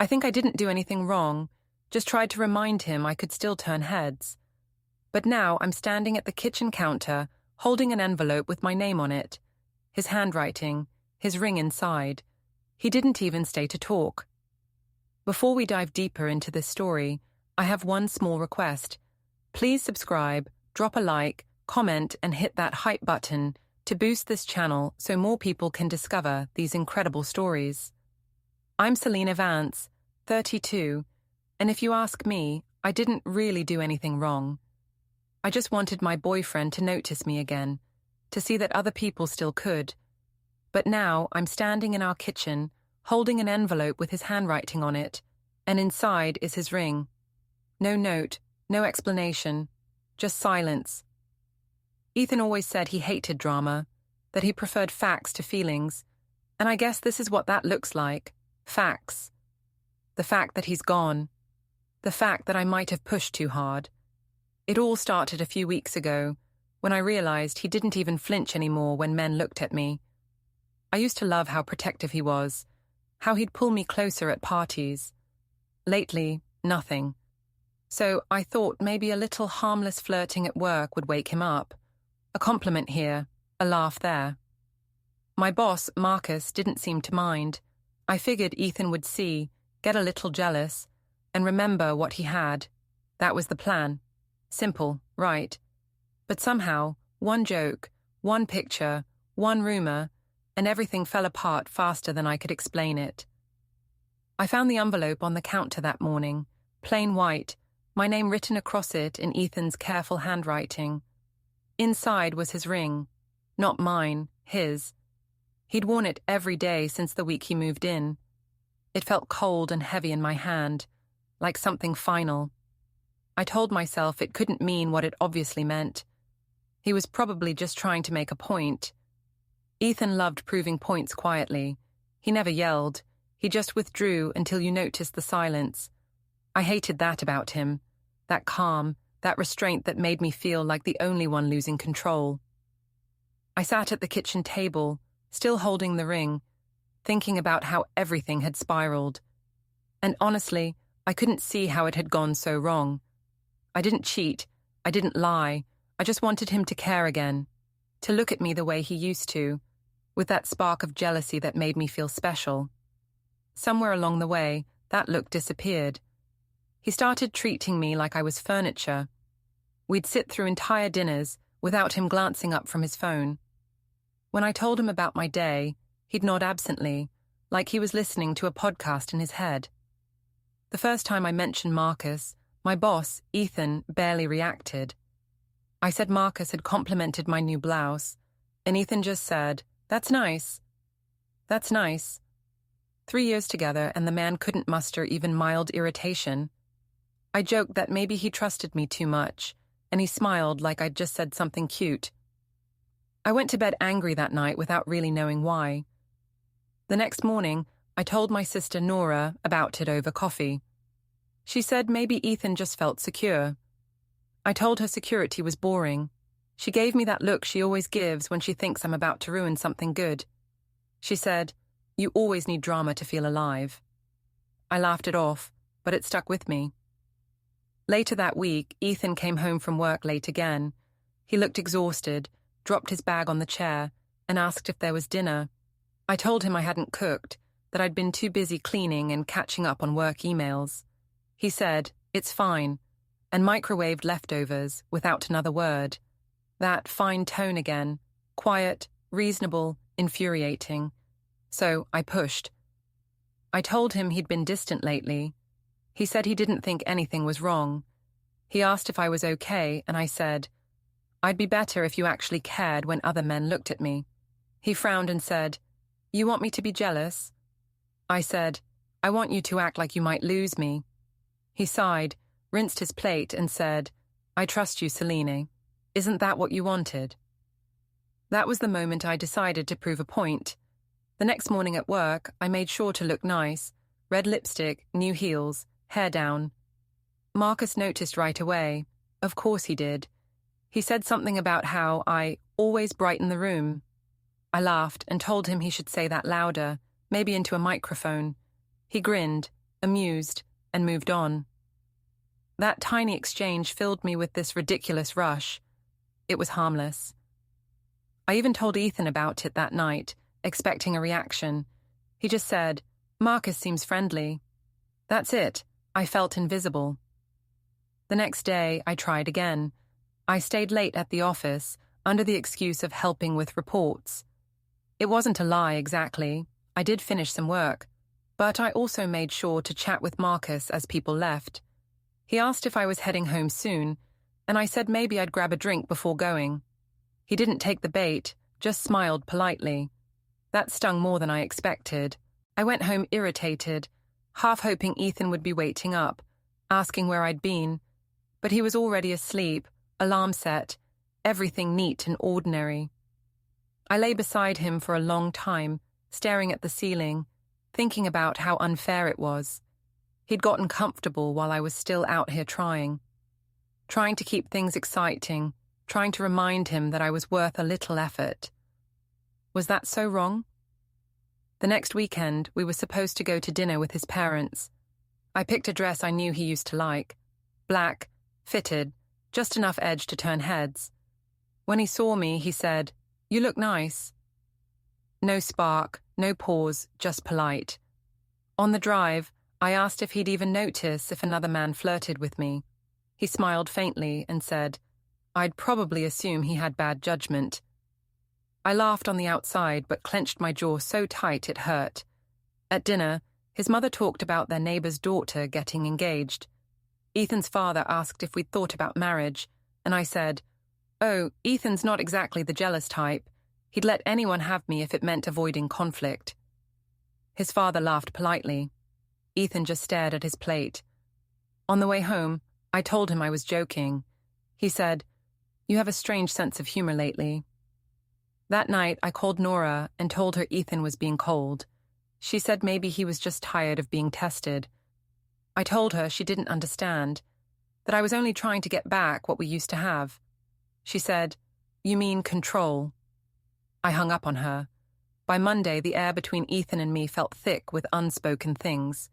I think I didn't do anything wrong, just tried to remind him I could still turn heads. But now I'm standing at the kitchen counter, holding an envelope with my name on it. His handwriting, his ring inside. He didn't even stay to talk. Before we dive deeper into this story, I have one small request. Please subscribe, drop a like, comment, and hit that hype button to boost this channel so more people can discover these incredible stories. I'm Selene Vance, 32, and if you ask me, I didn't really do anything wrong. I just wanted my boyfriend to notice me again, to see that other people still could. But now I'm standing in our kitchen, holding an envelope with his handwriting on it, and inside is his ring. No note, no explanation, just silence. Ethan always said he hated drama, that he preferred facts to feelings, and I guess this is what that looks like. Facts. The fact that he's gone. The fact that I might have pushed too hard. It all started a few weeks ago, when I realized he didn't even flinch anymore when men looked at me. I used to love how protective he was, how he'd pull me closer at parties. Lately, nothing. So I thought maybe a little harmless flirting at work would wake him up. A compliment here, a laugh there. My boss, Marcus, didn't seem to mind. I figured Ethan would see, get a little jealous, and remember what he had. That was the plan. Simple, right? But somehow, one joke, one picture, one rumor, and everything fell apart faster than I could explain it. I found the envelope on the counter that morning, plain white, my name written across it in Ethan's careful handwriting. Inside was his ring. Not mine, his. He'd worn it every day since the week he moved in. It felt cold and heavy in my hand, like something final. I told myself it couldn't mean what it obviously meant. He was probably just trying to make a point. Ethan loved proving points quietly. He never yelled. He just withdrew until you noticed the silence. I hated that about him. That calm, that restraint that made me feel like the only one losing control. I sat at the kitchen table, still holding the ring, thinking about how everything had spiraled. And honestly, I couldn't see how it had gone so wrong. I didn't cheat. I didn't lie. I just wanted him to care again, to look at me the way he used to, with that spark of jealousy that made me feel special. Somewhere along the way, that look disappeared. He started treating me like I was furniture. We'd sit through entire dinners without him glancing up from his phone. When I told him about my day, he'd nod absently, like he was listening to a podcast in his head. The first time I mentioned Marcus, my boss, Ethan, barely reacted. I said Marcus had complimented my new blouse, and Ethan just said, "That's nice." That's nice. 3 years together, and the man couldn't muster even mild irritation. I joked that maybe he trusted me too much, and he smiled like I'd just said something cute. I went to bed angry that night without really knowing why. The next morning, I told my sister Nora about it over coffee. She said maybe Ethan just felt secure. I told her security was boring. She gave me that look she always gives when she thinks I'm about to ruin something good. She said, "You always need drama to feel alive." I laughed it off, but it stuck with me. Later that week, Ethan came home from work late again. He looked exhausted, dropped his bag on the chair, and asked if there was dinner. I told him I hadn't cooked, that I'd been too busy cleaning and catching up on work emails. He said, "It's fine," and microwaved leftovers without another word. That fine tone again, quiet, reasonable, infuriating. So I pushed. I told him he'd been distant lately. He said he didn't think anything was wrong. He asked if I was okay, and I said, "I'd be better if you actually cared when other men looked at me." He frowned and said, "You want me to be jealous?" I said, "I want you to act like you might lose me." He sighed, rinsed his plate, and said, "I trust you, Selene. Isn't that what you wanted?" That was the moment I decided to prove a point. The next morning at work, I made sure to look nice. Red lipstick, new heels, hair down. Marcus noticed right away. Of course he did. He said something about how I always brighten the room. I laughed and told him he should say that louder, maybe into a microphone. He grinned. amused, and moved on. That tiny exchange filled me with this ridiculous rush. It was harmless. I even told Ethan about it that night, expecting a reaction. He just said, "Marcus seems friendly." That's it. I felt invisible. The next day, I tried again. I stayed late at the office, under the excuse of helping with reports. It wasn't a lie exactly. I did finish some work, but I also made sure to chat with Marcus as people left. He asked if I was heading home soon, and I said maybe I'd grab a drink before going. He didn't take the bait, just smiled politely. That stung more than I expected. I went home irritated, half hoping Ethan would be waiting up, asking where I'd been, but he was already asleep, alarm set, everything neat and ordinary. I lay beside him for a long time, staring at the ceiling, thinking about how unfair it was. He'd gotten comfortable while I was still out here trying to keep things exciting, trying to remind him that I was worth a little effort. Was that so wrong? The next weekend, we were supposed to go to dinner with his parents. I picked a dress I knew he used to like. Black, fitted, just enough edge to turn heads. When he saw me, he said, "You look nice." No spark, no pause, just polite. On the drive, I asked if he'd even notice if another man flirted with me. He smiled faintly and said, "I'd probably assume he had bad judgment." I laughed on the outside but clenched my jaw so tight it hurt. At dinner, his mother talked about their neighbor's daughter getting engaged. Ethan's father asked if we'd thought about marriage, and I said, "Oh, Ethan's not exactly the jealous type. He'd let anyone have me if it meant avoiding conflict." His father laughed politely. Ethan just stared at his plate. On the way home, I told him I was joking. He said, "You have a strange sense of humor lately." That night, I called Nora and told her Ethan was being cold. She said maybe he was just tired of being tested. I told her she didn't understand, that I was only trying to get back what we used to have. She said, "You mean control?" I hung up on her. By Monday, the air between Ethan and me felt thick with unspoken things.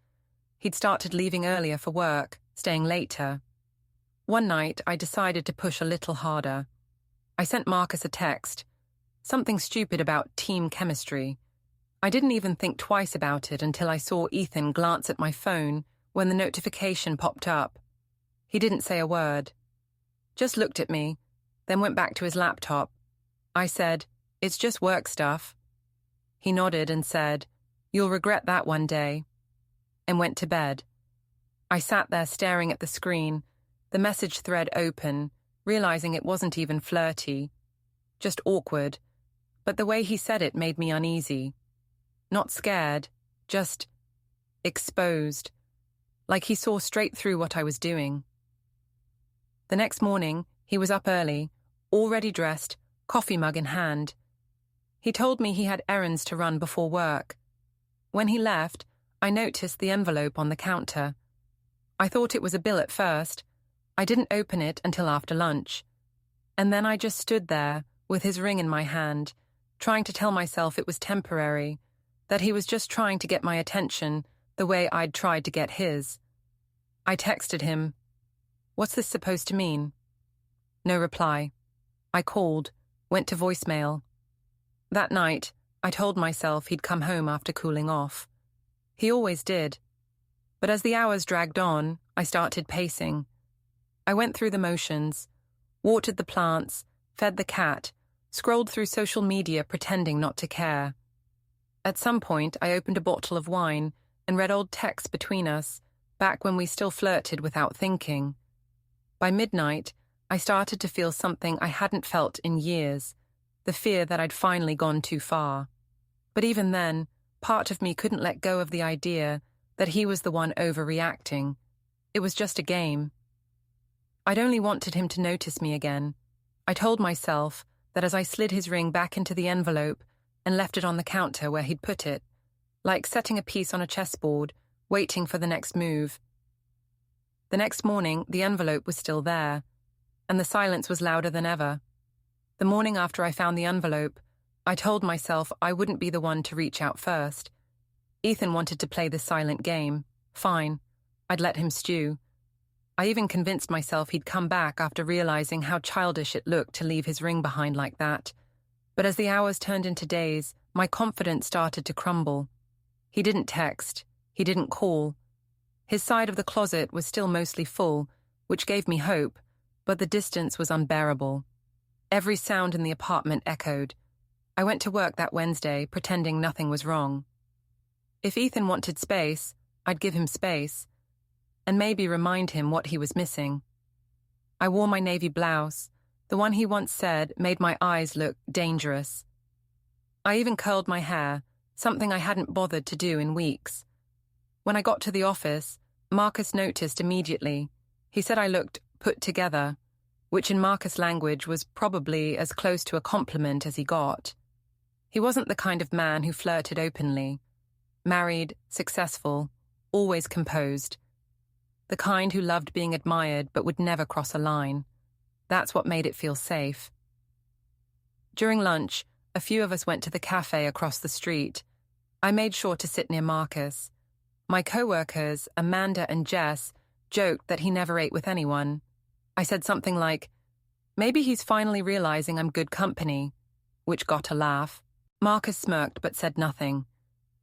He'd started leaving earlier for work, staying later. One night, I decided to push a little harder. I sent Marcus a text. Something stupid about team chemistry. I didn't even think twice about it until I saw Ethan glance at my phone when the notification popped up. He didn't say a word. Just looked at me, then went back to his laptop. I said, "It's just work stuff." He nodded and said, "You'll regret that one day," and went to bed. I sat there staring at the screen, the message thread open, realizing it wasn't even flirty, just awkward. But the way he said it made me uneasy. Not scared, just exposed, like he saw straight through what I was doing. The next morning, he was up early, already dressed, coffee mug in hand. He told me he had errands to run before work. When he left, I noticed the envelope on the counter. I thought it was a bill at first. I didn't open it until after lunch. And then I just stood there, with his ring in my hand, trying to tell myself it was temporary, that he was just trying to get my attention the way I'd tried to get his. I texted him, "What's this supposed to mean?" No reply. I called, went to voicemail. That night, I told myself he'd come home after cooling off. He always did. But as the hours dragged on, I started pacing. I went through the motions, watered the plants, fed the cat, scrolled through social media pretending not to care. At some point, I opened a bottle of wine and read old texts between us, back when we still flirted without thinking. By midnight, I started to feel something I hadn't felt in years, the fear that I'd finally gone too far. But even then, part of me couldn't let go of the idea that he was the one overreacting. It was just a game. I'd only wanted him to notice me again. I told myself that as I slid his ring back into the envelope and left it on the counter where he'd put it, like setting a piece on a chessboard, waiting for the next move. The next morning, the envelope was still there, and the silence was louder than ever. The morning after I found the envelope, I told myself I wouldn't be the one to reach out first. Ethan wanted to play the silent game. Fine. I'd let him stew. I even convinced myself he'd come back after realizing how childish it looked to leave his ring behind like that. But as the hours turned into days, my confidence started to crumble. He didn't text. He didn't call. His side of the closet was still mostly full, which gave me hope, but the distance was unbearable. Every sound in the apartment echoed. I went to work that Wednesday, pretending nothing was wrong. If Ethan wanted space, I'd give him space, and maybe remind him what he was missing. I wore my navy blouse, the one he once said made my eyes look dangerous. I even curled my hair, something I hadn't bothered to do in weeks. When I got to the office, Marcus noticed immediately. He said I looked put together, which in Marcus' language was probably as close to a compliment as he got. He wasn't the kind of man who flirted openly. Married, successful, always composed. The kind who loved being admired but would never cross a line. That's what made it feel safe. During lunch, a few of us went to the cafe across the street. I made sure to sit near Marcus. My co-workers, Amanda and Jess, joked that he never ate with anyone. I said something like, "Maybe he's finally realizing I'm good company," which got a laugh. Marcus smirked but said nothing.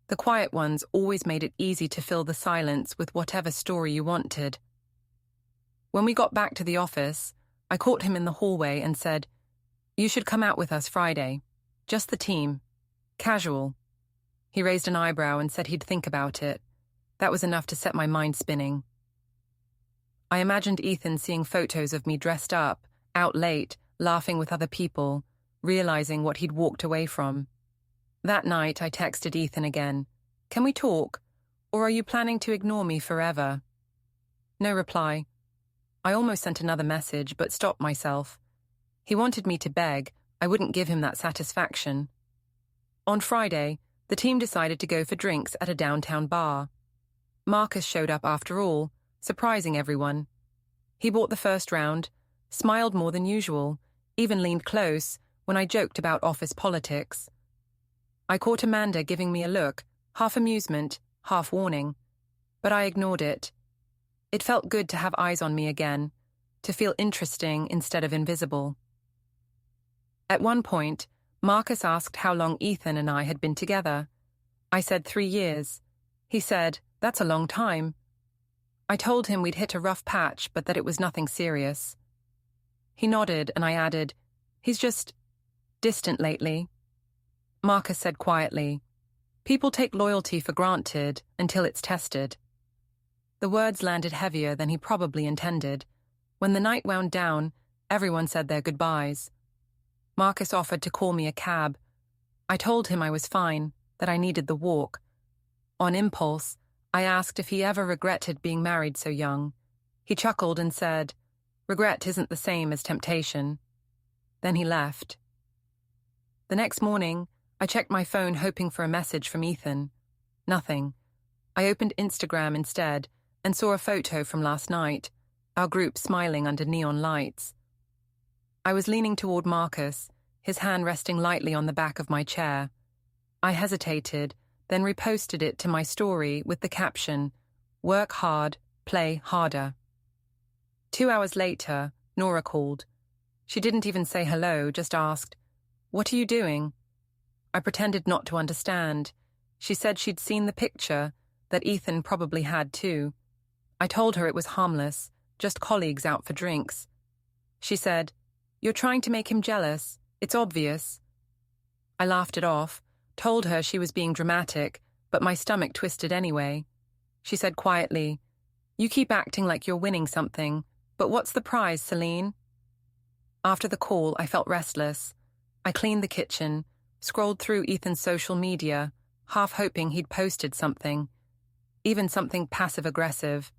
The quiet ones always made it easy to fill the silence with whatever story you wanted. When we got back to the office, I caught him in the hallway and said, "You should come out with us Friday. Just the team. Casual." He raised an eyebrow and said he'd think about it. That was enough to set my mind spinning. I imagined Ethan seeing photos of me dressed up, out late, laughing with other people, realizing what he'd walked away from. That night, I texted Ethan again. "Can we talk? Or are you planning to ignore me forever?" No reply. I almost sent another message, but stopped myself. He wanted me to beg. I wouldn't give him that satisfaction. On Friday, the team decided to go for drinks at a downtown bar. Marcus showed up after all, surprising everyone. He bought the first round, smiled more than usual, even leaned close when I joked about office politics. I caught Amanda giving me a look, half amusement, half warning. But I ignored it. It felt good to have eyes on me again, to feel interesting instead of invisible. At one point, Marcus asked how long Ethan and I had been together. I said 3 years. He said, "That's a long time." I told him we'd hit a rough patch, but that it was nothing serious. He nodded and I added, "He's just distant lately." Marcus said quietly, "People take loyalty for granted until it's tested." The words landed heavier than he probably intended. When the night wound down, everyone said their goodbyes. Marcus offered to call me a cab. I told him I was fine, that I needed the walk. On impulse, I asked if he ever regretted being married so young. He chuckled and said, "Regret isn't the same as temptation." Then he left. The next morning, I checked my phone hoping for a message from Ethan. Nothing. I opened Instagram instead and saw a photo from last night, our group smiling under neon lights. I was leaning toward Marcus, his hand resting lightly on the back of my chair. I hesitated, then reposted it to my story with the caption, "Work hard, play harder." 2 hours later, Nora called. She didn't even say hello, just asked, "What are you doing?" I pretended not to understand. She said she'd seen the picture, that Ethan probably had too. I told her it was harmless, just colleagues out for drinks. She said, "You're trying to make him jealous. It's obvious." I laughed it off, told her she was being dramatic, but my stomach twisted anyway. She said quietly, "You keep acting like you're winning something, but what's the prize, Selene?" After the call, I felt restless. I cleaned the kitchen, scrolled through Ethan's social media, half hoping he'd posted something. Even something passive-aggressive.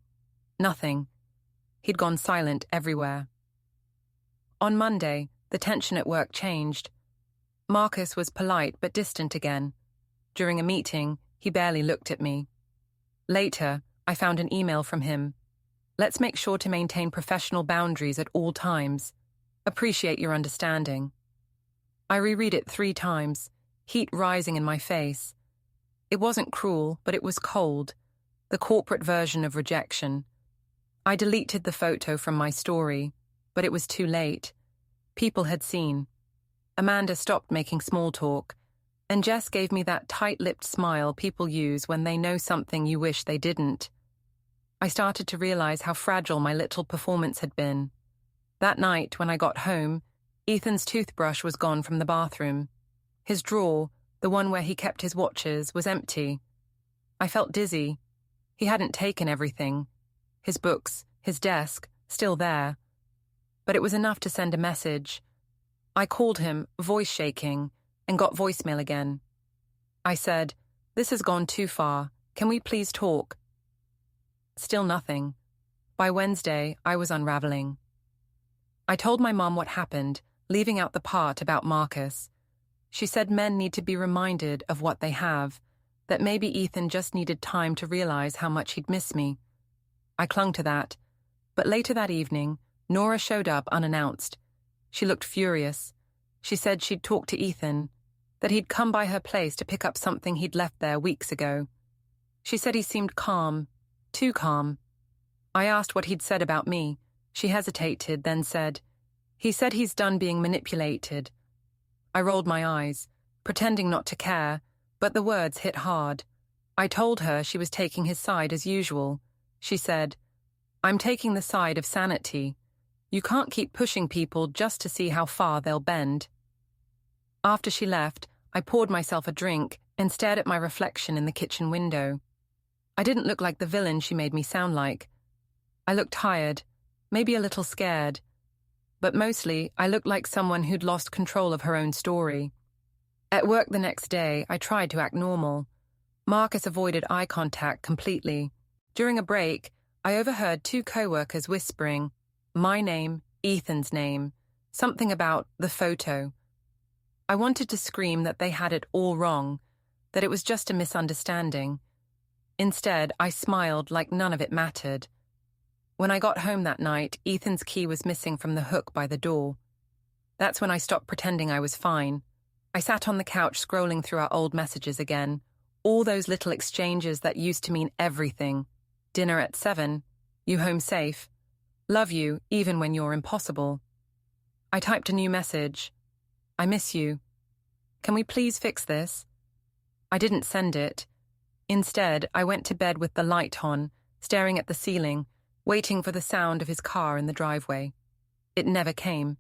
Nothing. He'd gone silent everywhere. On Monday, the tension at work changed. Marcus was polite but distant again. During a meeting, he barely looked at me. Later, I found an email from him. "Let's make sure to maintain professional boundaries at all times. Appreciate your understanding." I reread it 3 times, heat rising in my face. It wasn't cruel, but it was cold. the corporate version of rejection. I deleted the photo from my story, but it was too late. People had seen. Amanda stopped making small talk, and Jess gave me that tight-lipped smile people use when they know something you wish they didn't. I started to realize how fragile my little performance had been. That night, when I got home, Ethan's toothbrush was gone from the bathroom. His drawer, the one where he kept his watches, was empty. I felt dizzy. He hadn't taken everything. His books, his desk, still there. But it was enough to send a message. I called him, voice shaking, and got voicemail again. I said, "This has gone too far. Can we please talk?" Still nothing. By Wednesday, I was unraveling. I told my mom what happened, leaving out the part about Marcus. She said men need to be reminded of what they have, that maybe Ethan just needed time to realize how much he'd miss me. I clung to that, but later that evening, Nora showed up unannounced. She looked furious. She said she'd talked to Ethan, that he'd come by her place to pick up something he'd left there weeks ago. She said he seemed calm, too calm. I asked what he'd said about me. She hesitated, then said, "He said he's done being manipulated." I rolled my eyes, pretending not to care, but the words hit hard. I told her she was taking his side as usual. She said, "I'm taking the side of sanity. You can't keep pushing people just to see how far they'll bend." After she left, I poured myself a drink and stared at my reflection in the kitchen window. I didn't look like the villain she made me sound like. I looked tired, maybe a little scared, but mostly I looked like someone who'd lost control of her own story. At work the next day, I tried to act normal. Marcus avoided eye contact completely. During a break, I overheard two co-workers whispering, my name, Ethan's name, something about the photo. I wanted to scream that they had it all wrong, that it was just a misunderstanding. Instead, I smiled like none of it mattered. When I got home that night, Ethan's key was missing from the hook by the door. That's when I stopped pretending I was fine. I sat on the couch scrolling through our old messages again, all those little exchanges that used to mean everything. Dinner at 7, you home safe, love you even when you're impossible. I typed a new message. I miss you. Can we please fix this? I didn't send it. Instead, I went to bed with the light on, staring at the ceiling, waiting for the sound of his car in the driveway. It never came.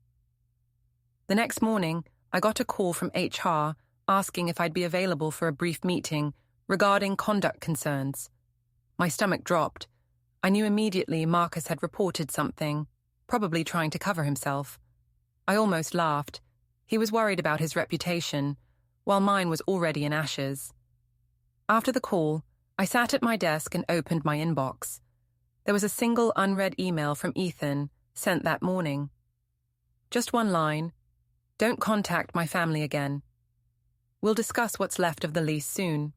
The next morning, I got a call from HR asking if I'd be available for a brief meeting regarding conduct concerns. My stomach dropped. I knew immediately Marcus had reported something, probably trying to cover himself. I almost laughed. He was worried about his reputation, while mine was already in ashes. After the call, I sat at my desk and opened my inbox. There was a single unread email from Ethan, sent that morning. Just one line. Don't contact my family again. We'll discuss what's left of the lease soon.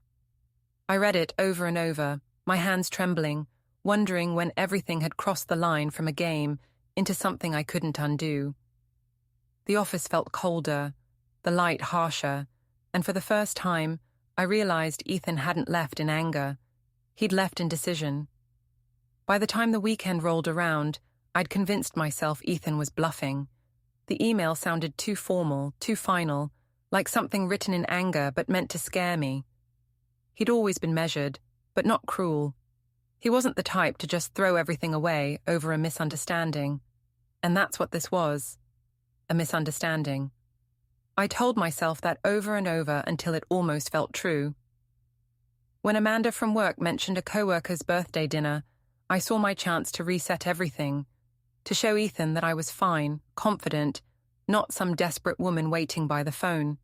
I read it over and over, my hands trembling, wondering when everything had crossed the line from a game into something I couldn't undo. The office felt colder, the light harsher, and for the first time, I realized Ethan hadn't left in anger. He'd left in decision. By the time the weekend rolled around, I'd convinced myself Ethan was bluffing. The email sounded too formal, too final, like something written in anger but meant to scare me. He'd always been measured, but not cruel. He wasn't the type to just throw everything away over a misunderstanding. And that's what this was. A misunderstanding. I told myself that over and over until it almost felt true. When Amanda from work mentioned a co-worker's birthday dinner, I saw my chance to reset everything, to show Ethan that I was fine, confident, not some desperate woman waiting by the phone.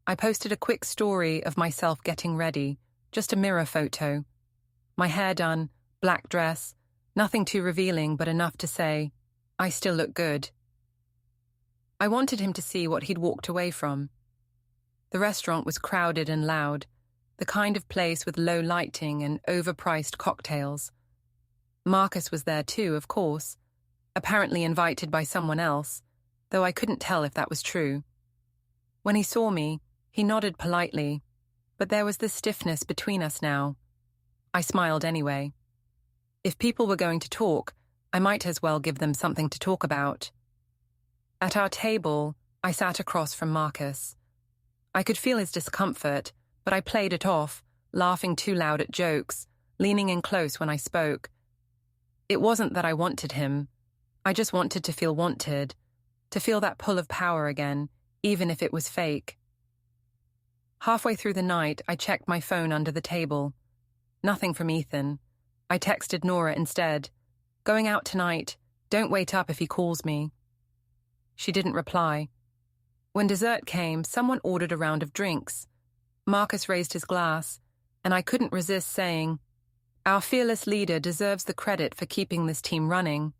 I posted a quick story of myself getting ready, just a mirror photo. My hair done, black dress, nothing too revealing but enough to say, I still look good. I wanted him to see what he'd walked away from. The restaurant was crowded and loud, the kind of place with low lighting and overpriced cocktails. Marcus was there too, of course, apparently invited by someone else, though I couldn't tell if that was true. When he saw me, he nodded politely, but there was this stiffness between us now. I smiled anyway. If people were going to talk, I might as well give them something to talk about. At our table, I sat across from Marcus. I could feel his discomfort, but I played it off, laughing too loud at jokes, leaning in close when I spoke. It wasn't that I wanted him. I just wanted to feel wanted, to feel that pull of power again, even if it was fake. Halfway through the night, I checked my phone under the table. Nothing from Ethan. I texted Nora instead. Going out tonight, don't wait up if he calls me. She didn't reply. When dessert came, someone ordered a round of drinks. Marcus raised his glass, and I couldn't resist saying, "Our fearless leader deserves the credit for keeping this team running."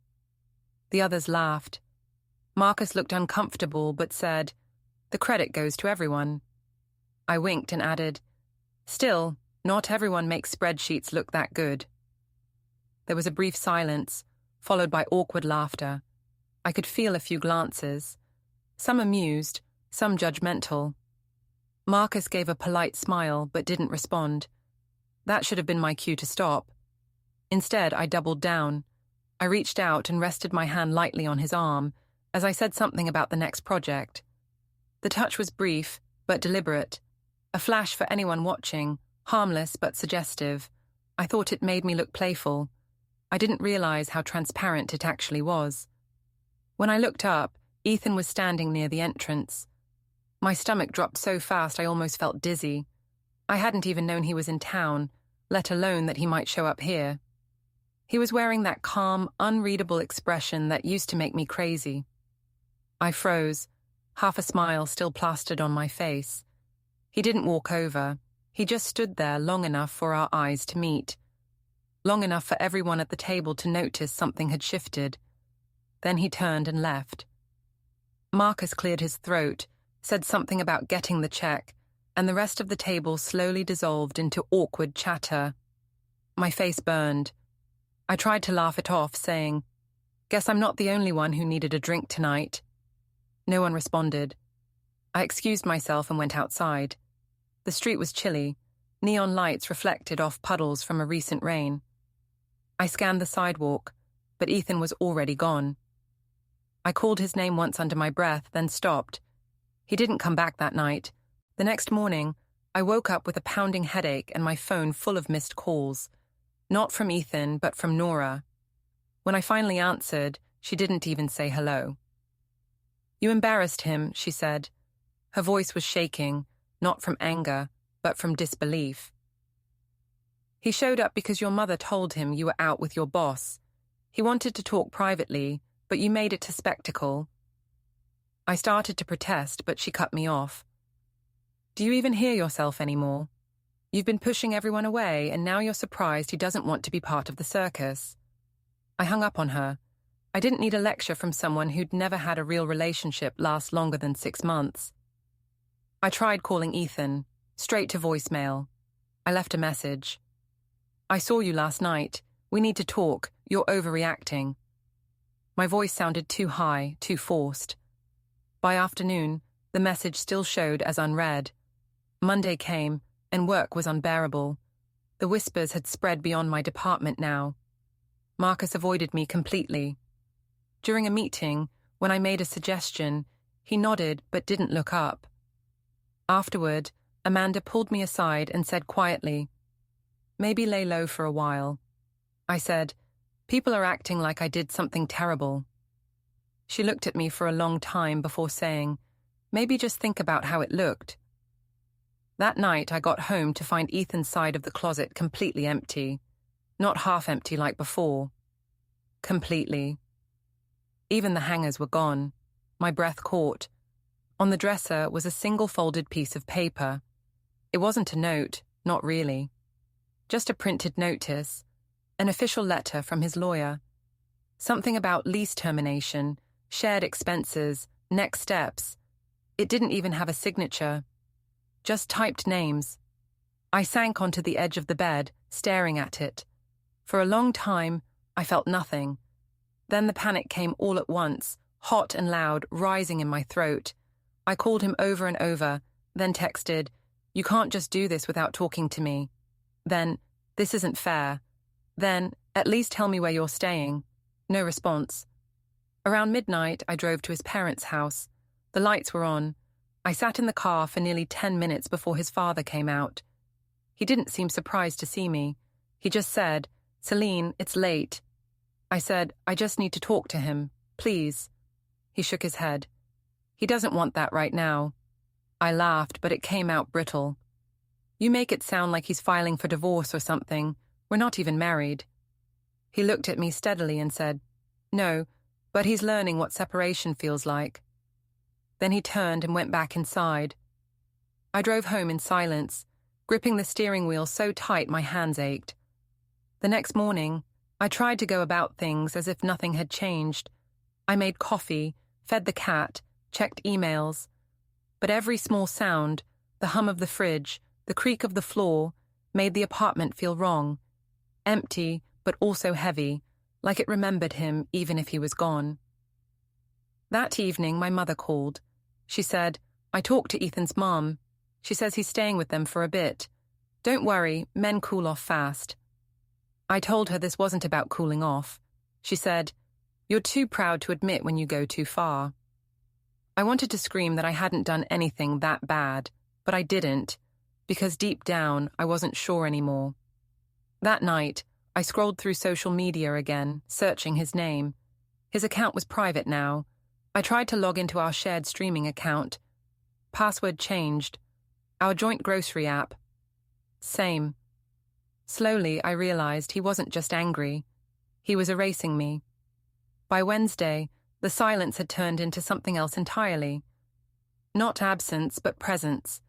The others laughed. Marcus looked uncomfortable but said, "The credit goes to everyone." I winked and added, "Still, not everyone makes spreadsheets look that good." There was a brief silence, followed by awkward laughter. I could feel a few glances, some amused, some judgmental. Marcus gave a polite smile but didn't respond. That should have been my cue to stop. Instead, I doubled down. I reached out and rested my hand lightly on his arm as I said something about the next project. The touch was brief but deliberate, a flash for anyone watching, harmless but suggestive. I thought it made me look playful. I didn't realize how transparent it actually was. When I looked up, Ethan was standing near the entrance. My stomach dropped so fast I almost felt dizzy. I hadn't even known he was in town, let alone that he might show up here. He was wearing that calm, unreadable expression that used to make me crazy. I froze, half a smile still plastered on my face. He didn't walk over. He just stood there long enough for our eyes to meet. Long enough for everyone at the table to notice something had shifted. Then he turned and left. Marcus cleared his throat, said something about getting the check, and the rest of the table slowly dissolved into awkward chatter. My face burned. I tried to laugh it off, saying, "Guess I'm not the only one who needed a drink tonight." No one responded. I excused myself and went outside. The street was chilly. Neon lights reflected off puddles from a recent rain. I scanned the sidewalk, but Ethan was already gone. I called his name once under my breath, then stopped. He didn't come back that night. The next morning, I woke up with a pounding headache and my phone full of missed calls. Not from Ethan, but from Nora. When I finally answered, she didn't even say hello. "You embarrassed him," she said. Her voice was shaking, not from anger, but from disbelief. "He showed up because your mother told him you were out with your boss. He wanted to talk privately, but you made it a spectacle." I started to protest, but she cut me off. "Do you even hear yourself anymore? You've been pushing everyone away, and now you're surprised he doesn't want to be part of the circus." I hung up on her. I didn't need a lecture from someone who'd never had a real relationship last longer than 6 months. I tried calling Ethan, straight to voicemail. I left a message. "I saw you last night. We need to talk. You're overreacting." My voice sounded too high, too forced. By afternoon, the message still showed as unread. Monday came, and work was unbearable. The whispers had spread beyond my department now. Marcus avoided me completely. During a meeting, when I made a suggestion, he nodded but didn't look up. Afterward, Amanda pulled me aside and said quietly, "Maybe lay low for a while." I said, "People are acting like I did something terrible." She looked at me for a long time before saying, "Maybe just think about how it looked." That night, I got home to find Ethan's side of the closet completely empty. Not half empty like before. Completely. Even the hangers were gone. My breath caught. On the dresser was a single folded piece of paper. It wasn't a note, not really. Just a printed notice, an official letter from his lawyer. Something about lease termination, shared expenses, next steps. It didn't even have a signature. Just typed names. I sank onto the edge of the bed, staring at it. For a long time, I felt nothing. Then the panic came all at once, hot and loud, rising in my throat. I called him over and over, then texted, "You can't just do this without talking to me." Then, This isn't fair. Then, at least tell me where you're staying. No response. Around midnight, I drove to his parents' house. The lights were on. I sat in the car for nearly 10 minutes before his father came out. He didn't seem surprised to see me. He just said, "Selene, it's late." I said, "I just need to talk to him, please." He shook his head. "He doesn't want that right now." I laughed, but it came out brittle. "You make it sound like he's filing for divorce or something. We're not even married." He looked at me steadily and said, "No, but he's learning what separation feels like." Then he turned and went back inside. I drove home in silence, gripping the steering wheel so tight my hands ached. The next morning, I tried to go about things as if nothing had changed. I made coffee, fed the cat, checked emails. But every small sound, the hum of the fridge, the creak of the floor, made the apartment feel wrong. Empty, but also heavy, like it remembered him even if he was gone. That evening, my mother called. She said, "I talked to Ethan's mom. She says he's staying with them for a bit. Don't worry, men cool off fast." I told her this wasn't about cooling off. She said, "You're too proud to admit when you go too far." I wanted to scream that I hadn't done anything that bad, but I didn't, because deep down I wasn't sure anymore. That night, I scrolled through social media again, searching his name. His account was private now. I tried to log into our shared streaming account. Password changed. Our joint grocery app. Same. Slowly, I realized he wasn't just angry. He was erasing me. By Wednesday, the silence had turned into something else entirely. Not absence, but presence.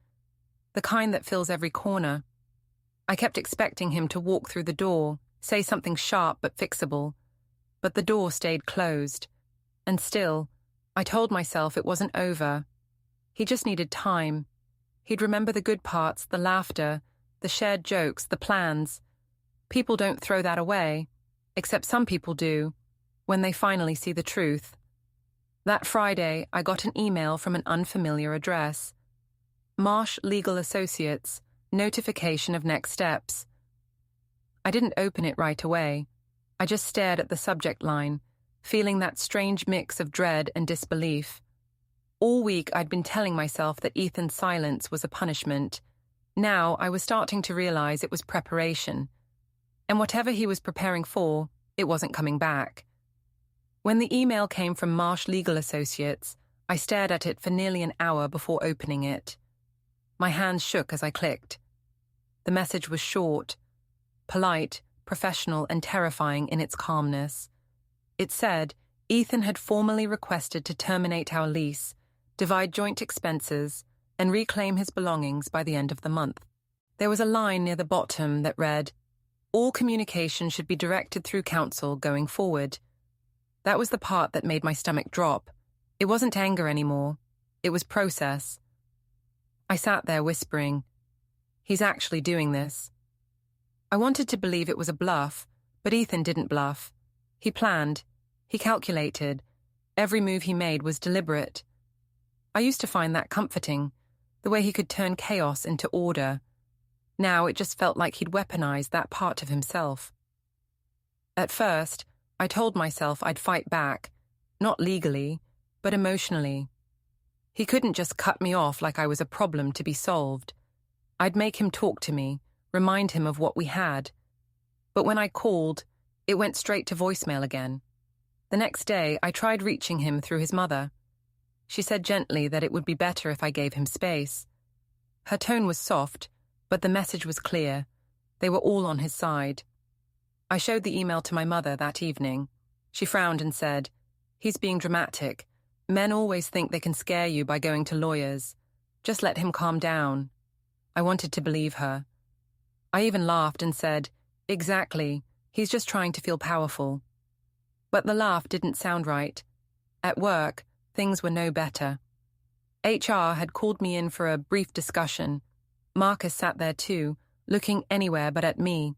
The kind that fills every corner. I kept expecting him to walk through the door, say something sharp but fixable. But the door stayed closed. And still, I told myself it wasn't over. He just needed time. He'd remember the good parts, the laughter, the shared jokes, the plans. People don't throw that away, except some people do, when they finally see the truth. That Friday, I got an email from an unfamiliar address. Marsh Legal Associates, notification of next steps. I didn't open it right away. I just stared at the subject line, feeling that strange mix of dread and disbelief. All week I'd been telling myself that Ethan's silence was a punishment. Now I was starting to realize it was preparation. And whatever he was preparing for, it wasn't coming back. When the email came from Marsh Legal Associates, I stared at it for nearly an hour before opening it. My hands shook as I clicked. The message was short, polite, professional, and terrifying in its calmness. It said, Ethan had formally requested to terminate our lease, divide joint expenses, and reclaim his belongings by the end of the month. There was a line near the bottom that read, "All communication should be directed through counsel going forward." That was the part that made my stomach drop. It wasn't anger anymore. It was process. I sat there whispering, "He's actually doing this." I wanted to believe it was a bluff, but Ethan didn't bluff. He planned. He calculated. Every move he made was deliberate. I used to find that comforting, the way he could turn chaos into order. Now it just felt like he'd weaponized that part of himself. At first, I told myself I'd fight back, not legally, but emotionally. He couldn't just cut me off like I was a problem to be solved. I'd make him talk to me, remind him of what we had. But when I called, it went straight to voicemail again. The next day, I tried reaching him through his mother. She said gently that it would be better if I gave him space. Her tone was soft, but the message was clear. They were all on his side. I showed the email to my mother that evening. She frowned and said, "He's being dramatic. Men always think they can scare you by going to lawyers. Just let him calm down." I wanted to believe her. I even laughed and said, "Exactly. He's just trying to feel powerful." But the laugh didn't sound right. At work, things were no better. HR had called me in for a brief discussion. Marcus sat there too, looking anywhere but at me.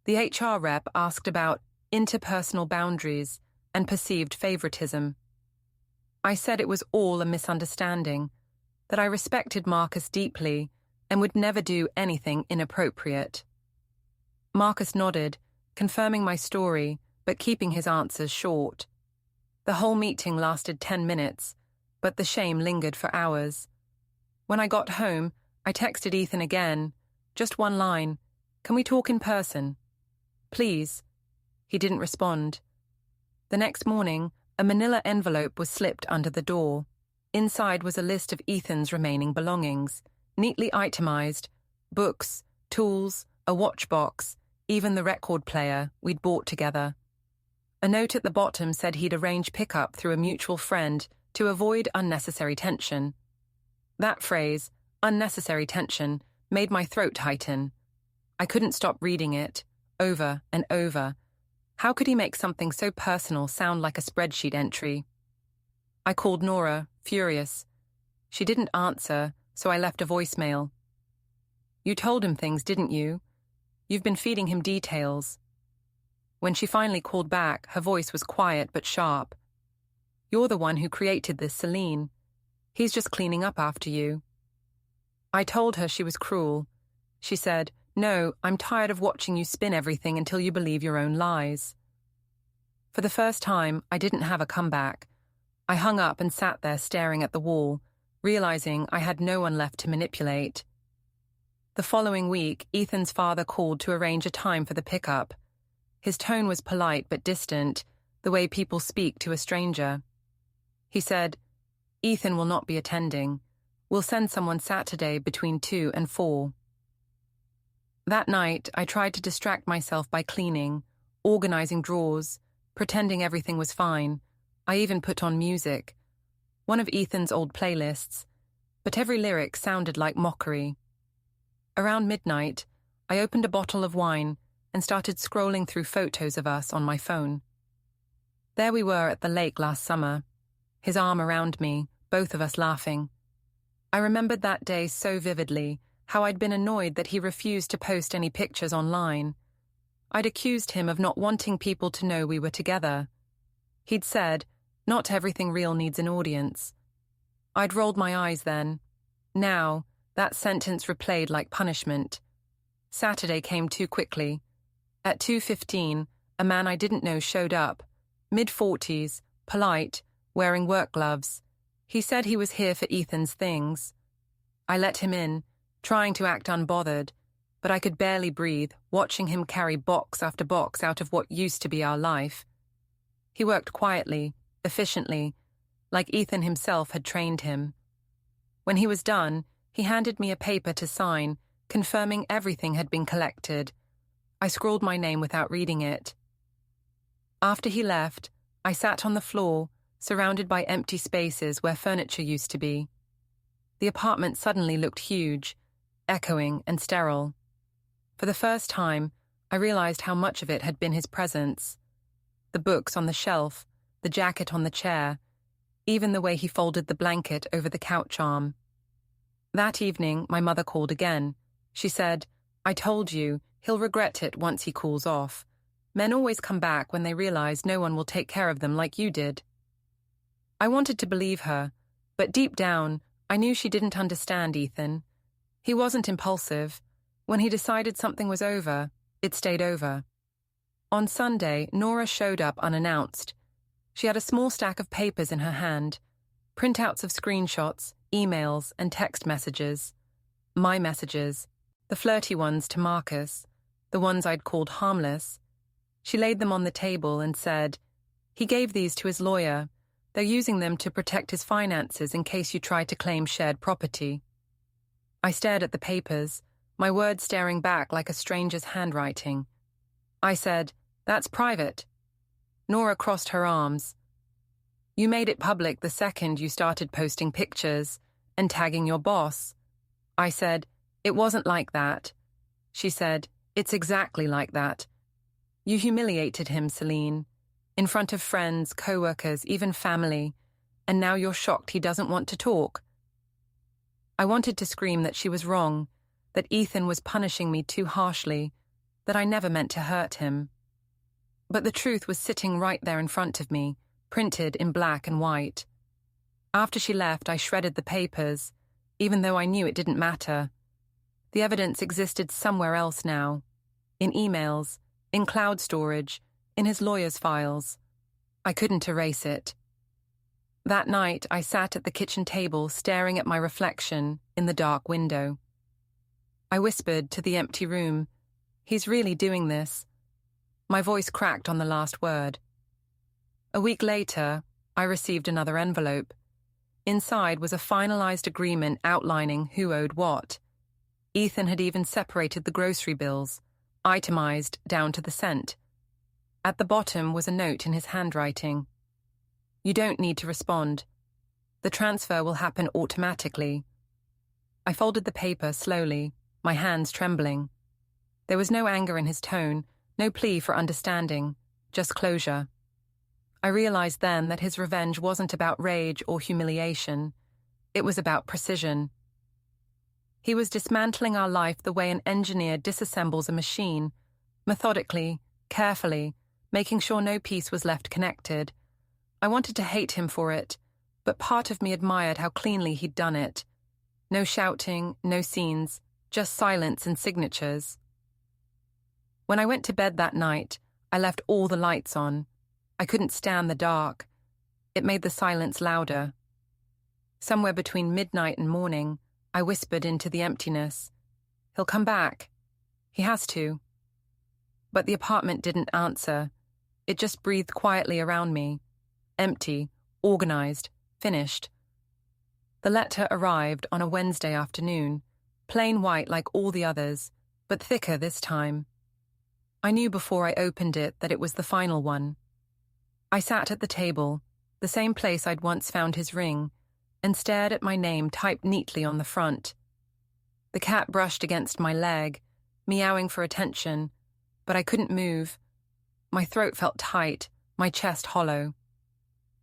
The HR rep asked about interpersonal boundaries and perceived favoritism. I said it was all a misunderstanding, that I respected Marcus deeply and would never do anything inappropriate. Marcus nodded, confirming my story, but keeping his answers short. The whole meeting lasted 10 minutes, but the shame lingered for hours. When I got home, I texted Ethan again, just one line, "Can we talk in person?" "Please." He didn't respond. The next morning, a manila envelope was slipped under the door. Inside was a list of Ethan's remaining belongings, neatly itemized: books, tools, a watch box, even the record player we'd bought together. A note at the bottom said he'd arrange pickup through a mutual friend to avoid unnecessary tension. That phrase, unnecessary tension, made my throat tighten. I couldn't stop reading it, over and over. How could he make something so personal sound like a spreadsheet entry? I called Nora, furious. She didn't answer, so I left a voicemail. "You told him things, didn't you? You've been feeding him details." When she finally called back, her voice was quiet but sharp. "You're the one who created this, Selene. He's just cleaning up after you." I told her she was cruel. She said, "No, I'm tired of watching you spin everything until you believe your own lies." For the first time, I didn't have a comeback. I hung up and sat there staring at the wall, realizing I had no one left to manipulate. The following week, Ethan's father called to arrange a time for the pickup. His tone was polite but distant, the way people speak to a stranger. He said, "Ethan will not be attending. We'll send someone Saturday between 2 and 4. That night, I tried to distract myself by cleaning, organizing drawers, pretending everything was fine. I even put on music, one of Ethan's old playlists, but every lyric sounded like mockery. Around midnight, I opened a bottle of wine and started scrolling through photos of us on my phone. There we were at the lake last summer, his arm around me, both of us laughing. I remembered that day so vividly, how I'd been annoyed that he refused to post any pictures online. I'd accused him of not wanting people to know we were together. He'd said, "Not everything real needs an audience." I'd rolled my eyes then. Now, that sentence replayed like punishment. Saturday came too quickly. At 2:15, a man I didn't know showed up, mid-40s, polite, wearing work gloves. He said he was here for Ethan's things. I let him in, trying to act unbothered, but I could barely breathe, watching him carry box after box out of what used to be our life. He worked quietly, efficiently, like Ethan himself had trained him. When he was done, he handed me a paper to sign, confirming everything had been collected. I scrawled my name without reading it. After he left, I sat on the floor, surrounded by empty spaces where furniture used to be. The apartment suddenly looked huge, echoing and sterile. For the first time, I realized how much of it had been his presence. The books on the shelf, the jacket on the chair, even the way he folded the blanket over the couch arm. That evening, my mother called again. She said, "I told you, he'll regret it once he cools off. Men always come back when they realize no one will take care of them like you did." I wanted to believe her, but deep down, I knew she didn't understand Ethan. He wasn't impulsive. When he decided something was over, it stayed over. On Sunday, Nora showed up unannounced. She had a small stack of papers in her hand, printouts of screenshots, emails, and text messages. My messages, the flirty ones to Marcus, the ones I'd called harmless. She laid them on the table and said, "He gave these to his lawyer. They're using them to protect his finances in case you try to claim shared property." I stared at the papers, my words staring back like a stranger's handwriting. I said, "That's private." Nora crossed her arms. "You made it public the second you started posting pictures and tagging your boss." I said, "It wasn't like that." She said, "It's exactly like that. You humiliated him, Selene, in front of friends, co-workers, even family, and now you're shocked he doesn't want to talk." I wanted to scream that she was wrong, that Ethan was punishing me too harshly, that I never meant to hurt him. But the truth was sitting right there in front of me, printed in black and white. After she left, I shredded the papers, even though I knew it didn't matter. The evidence existed somewhere else now. in emails, in cloud storage, in his lawyer's files. I couldn't erase it. That night, I sat at the kitchen table staring at my reflection in the dark window. I whispered to the empty room, "He's really doing this." My voice cracked on the last word. A week later, I received another envelope. Inside was a finalized agreement outlining who owed what. Ethan had even separated the grocery bills, itemized down to the cent. At the bottom was a note in his handwriting. "You don't need to respond. The transfer will happen automatically." I folded the paper slowly, my hands trembling. There was no anger in his tone, no plea for understanding, just closure. I realized then that his revenge wasn't about rage or humiliation. It was about precision. He was dismantling our life the way an engineer disassembles a machine, methodically, carefully, making sure no piece was left connected. I wanted to hate him for it, but part of me admired how cleanly he'd done it. No shouting, no scenes, just silence and signatures. When I went to bed that night, I left all the lights on. I couldn't stand the dark. It made the silence louder. Somewhere between midnight and morning, I whispered into the emptiness, "He'll come back. He has to." But the apartment didn't answer. It just breathed quietly around me. Empty, organized, finished. The letter arrived on a Wednesday afternoon, plain white like all the others, but thicker this time. I knew before I opened it that it was the final one. I sat at the table, the same place I'd once found his ring, and stared at my name typed neatly on the front. The cat brushed against my leg, meowing for attention, but I couldn't move. My throat felt tight, my chest hollow.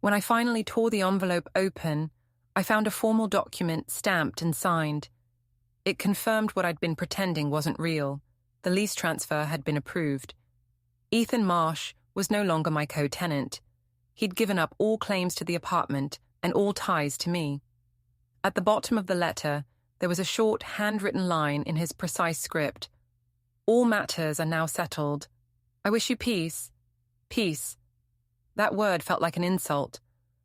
When I finally tore the envelope open, I found a formal document stamped and signed. It confirmed what I'd been pretending wasn't real. The lease transfer had been approved. Ethan Marsh was no longer my co-tenant. He'd given up all claims to the apartment and all ties to me. At the bottom of the letter, there was a short, handwritten line in his precise script. "All matters are now settled. I wish you peace. Peace." That word felt like an insult,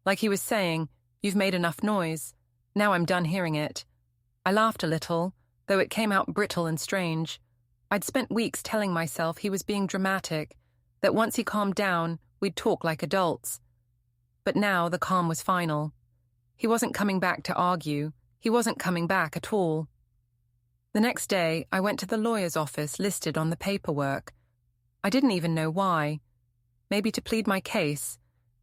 like he was saying, "You've made enough noise. Now I'm done hearing it." I laughed a little, though it came out brittle and strange. I'd spent weeks telling myself he was being dramatic, that once he calmed down, we'd talk like adults. But now the calm was final. He wasn't coming back to argue. He wasn't coming back at all. The next day, I went to the lawyer's office listed on the paperwork. I didn't even know why. Maybe to plead my case.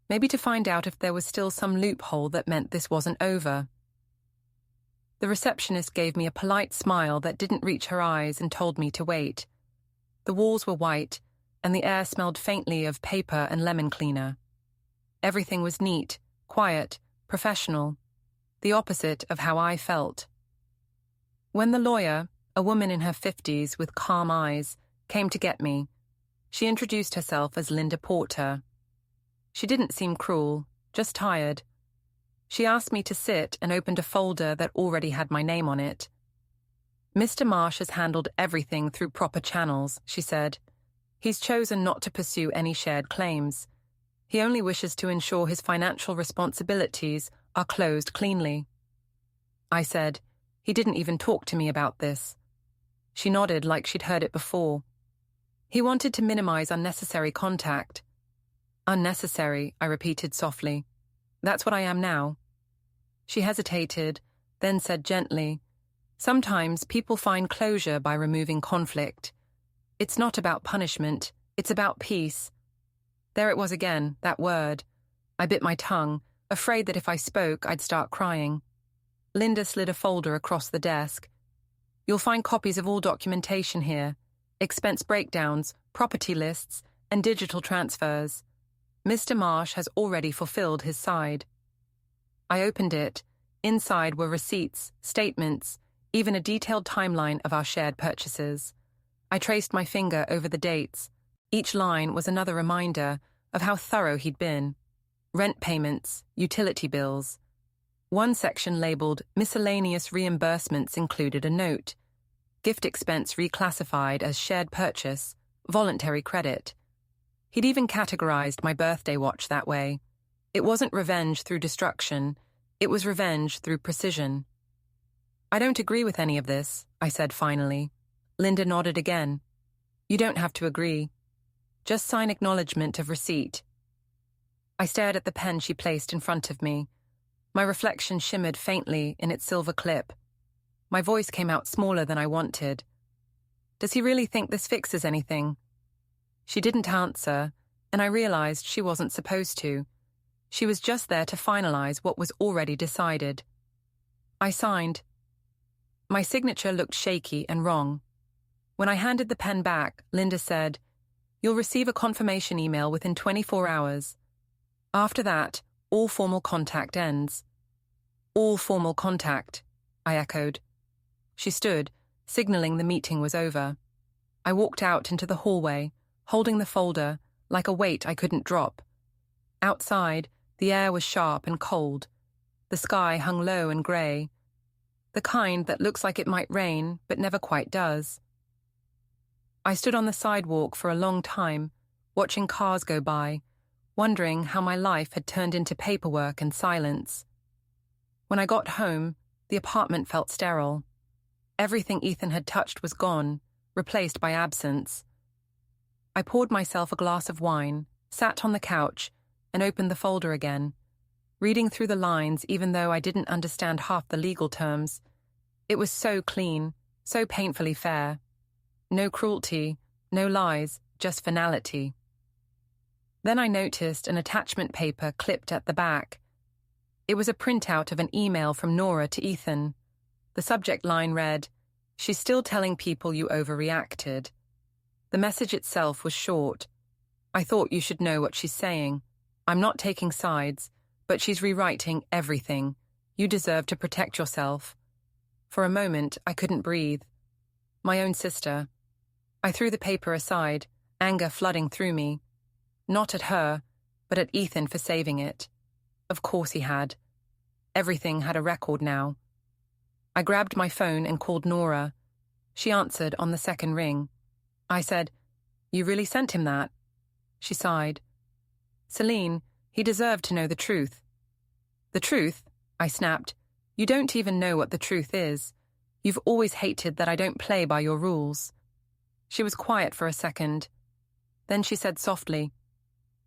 Maybe to find out if there was still some loophole that meant this wasn't over. The receptionist gave me a polite smile that didn't reach her eyes and told me to wait. The walls were white, and the air smelled faintly of paper and lemon cleaner. Everything was neat, quiet, professional, the opposite of how I felt. When the lawyer, a woman in her 50s with calm eyes, came to get me, she introduced herself as Linda Porter. She didn't seem cruel, just tired. She asked me to sit and opened a folder that already had my name on it. "Mr. Marsh has handled everything through proper channels," she said. "He's chosen not to pursue any shared claims. He only wishes to ensure his financial responsibilities are closed cleanly." I said, "He didn't even talk to me about this." She nodded like she'd heard it before. "He wanted to minimize unnecessary contact." "Unnecessary," I repeated softly. "That's what I am now." She hesitated, then said gently, "Sometimes people find closure by removing conflict. It's not about punishment, it's about peace." There it was again, that word. I bit my tongue, afraid that if I spoke, I'd start crying. Linda slid a folder across the desk. "You'll find copies of all documentation here, expense breakdowns, property lists, and digital transfers. Mr. Marsh has already fulfilled his side." I opened it. Inside were receipts, statements, even a detailed timeline of our shared purchases. I traced my finger over the dates. Each line was another reminder of how thorough he'd been. Rent payments, utility bills. One section labeled miscellaneous reimbursements included a note. Gift expense reclassified as shared purchase, voluntary credit. He'd even categorized my birthday watch that way. It wasn't revenge through destruction, it was revenge through precision. I don't agree with any of this, I said finally. Linda nodded again. You don't have to agree. Just sign acknowledgement of receipt. I stared at the pen she placed in front of me. My reflection shimmered faintly in its silver clip. My voice came out smaller than I wanted. Does he really think this fixes anything? She didn't answer, and I realized she wasn't supposed to. She was just there to finalize what was already decided. I signed. My signature looked shaky and wrong. When I handed the pen back, Linda said, "You'll receive a confirmation email within 24 hours. After that, all formal contact ends." All formal contact, I echoed. She stood, signaling the meeting was over. I walked out into the hallway, holding the folder like a weight I couldn't drop. Outside, the air was sharp and cold. The sky hung low and grey. The kind that looks like it might rain, but never quite does. I stood on the sidewalk for a long time, watching cars go by, wondering how my life had turned into paperwork and silence. When I got home, the apartment felt sterile. Everything Ethan had touched was gone, replaced by absence. I poured myself a glass of wine, sat on the couch, and opened the folder again, reading through the lines even though I didn't understand half the legal terms. It was so clean, so painfully fair. No cruelty, no lies, just finality. Then I noticed an attachment paper clipped at the back. It was a printout of an email from Nora to Ethan. The subject line read, "She's still telling people you overreacted." The message itself was short. "I thought you should know what she's saying. I'm not taking sides, but she's rewriting everything. You deserve to protect yourself." For a moment, I couldn't breathe. My own sister. I threw the paper aside, anger flooding through me. Not at her, but at Ethan for saving it. Of course he had. Everything had a record now. I grabbed my phone and called Nora. She answered on the second ring. I said, "You really sent him that?" She sighed. "Selene, he deserved to know the truth." "The truth?" I snapped. "You don't even know what the truth is. You've always hated that I don't play by your rules." She was quiet for a second. Then she said softly,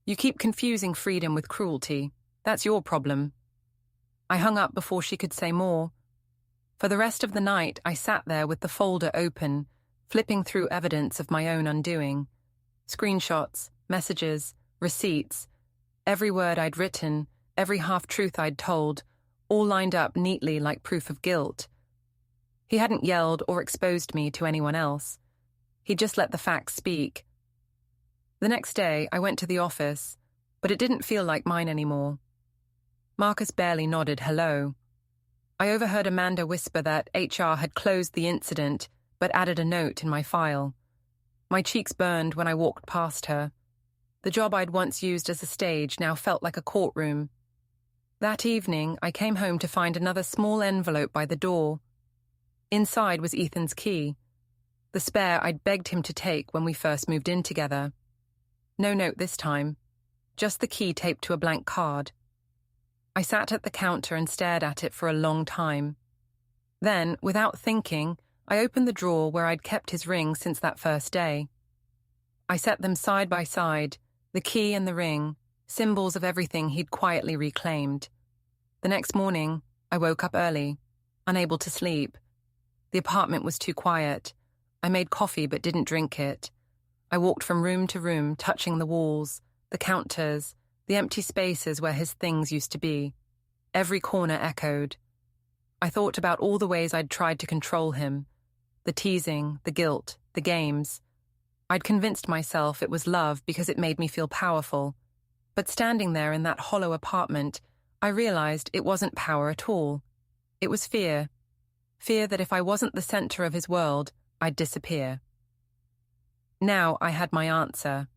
"You keep confusing freedom with cruelty. That's your problem." I hung up before she could say more. For the rest of the night, I sat there with the folder open, flipping through evidence of my own undoing. Screenshots, messages, receipts. Every word I'd written, every half-truth I'd told, all lined up neatly like proof of guilt. He hadn't yelled or exposed me to anyone else. He'd just let the facts speak. The next day, I went to the office, but it didn't feel like mine anymore. Marcus barely nodded hello. I overheard Amanda whisper that HR had closed the incident, but added a note in my file. My cheeks burned when I walked past her. The job I'd once used as a stage now felt like a courtroom. That evening, I came home to find another small envelope by the door. Inside was Ethan's key, the spare I'd begged him to take when we first moved in together. No note this time, just the key taped to a blank card. I sat at the counter and stared at it for a long time. Then, without thinking, I opened the drawer where I'd kept his ring since that first day. I set them side by side, the key and the ring, symbols of everything he'd quietly reclaimed. The next morning, I woke up early, unable to sleep. The apartment was too quiet. I made coffee but didn't drink it. I walked from room to room, touching the walls, the counters, the empty spaces where his things used to be. Every corner echoed. I thought about all the ways I'd tried to control him. The teasing, the guilt, the games. I'd convinced myself it was love because it made me feel powerful. But standing there in that hollow apartment, I realized it wasn't power at all. It was fear. Fear that if I wasn't the center of his world, I'd disappear. Now I had my answer.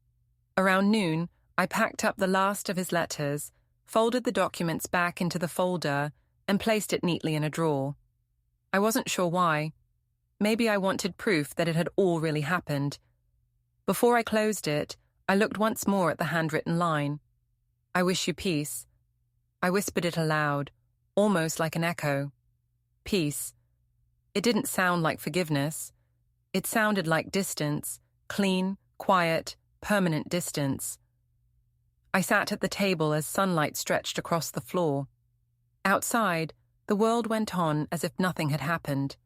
Around noon, I packed up the last of his letters, folded the documents back into the folder, and placed it neatly in a drawer. I wasn't sure why. Maybe I wanted proof that it had all really happened. Before I closed it, I looked once more at the handwritten line. "I wish you peace." I whispered it aloud, almost like an echo. Peace. It didn't sound like forgiveness. It sounded like distance, clean, quiet, permanent distance. I sat at the table as sunlight stretched across the floor. Outside, the world went on as if nothing had happened.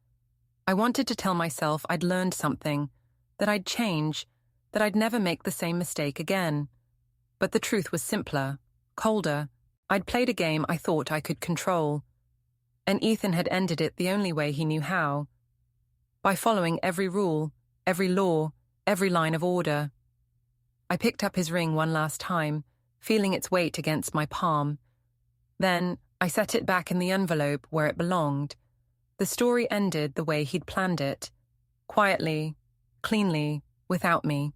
I wanted to tell myself I'd learned something, that I'd change, that I'd never make the same mistake again. But the truth was simpler, colder. I'd played a game I thought I could control. And Ethan had ended it the only way he knew how. By following every rule, every law, every line of order. I picked up his ring one last time, feeling its weight against my palm. Then I set it back in the envelope where it belonged. The story ended the way he'd planned it. Quietly, cleanly, without me.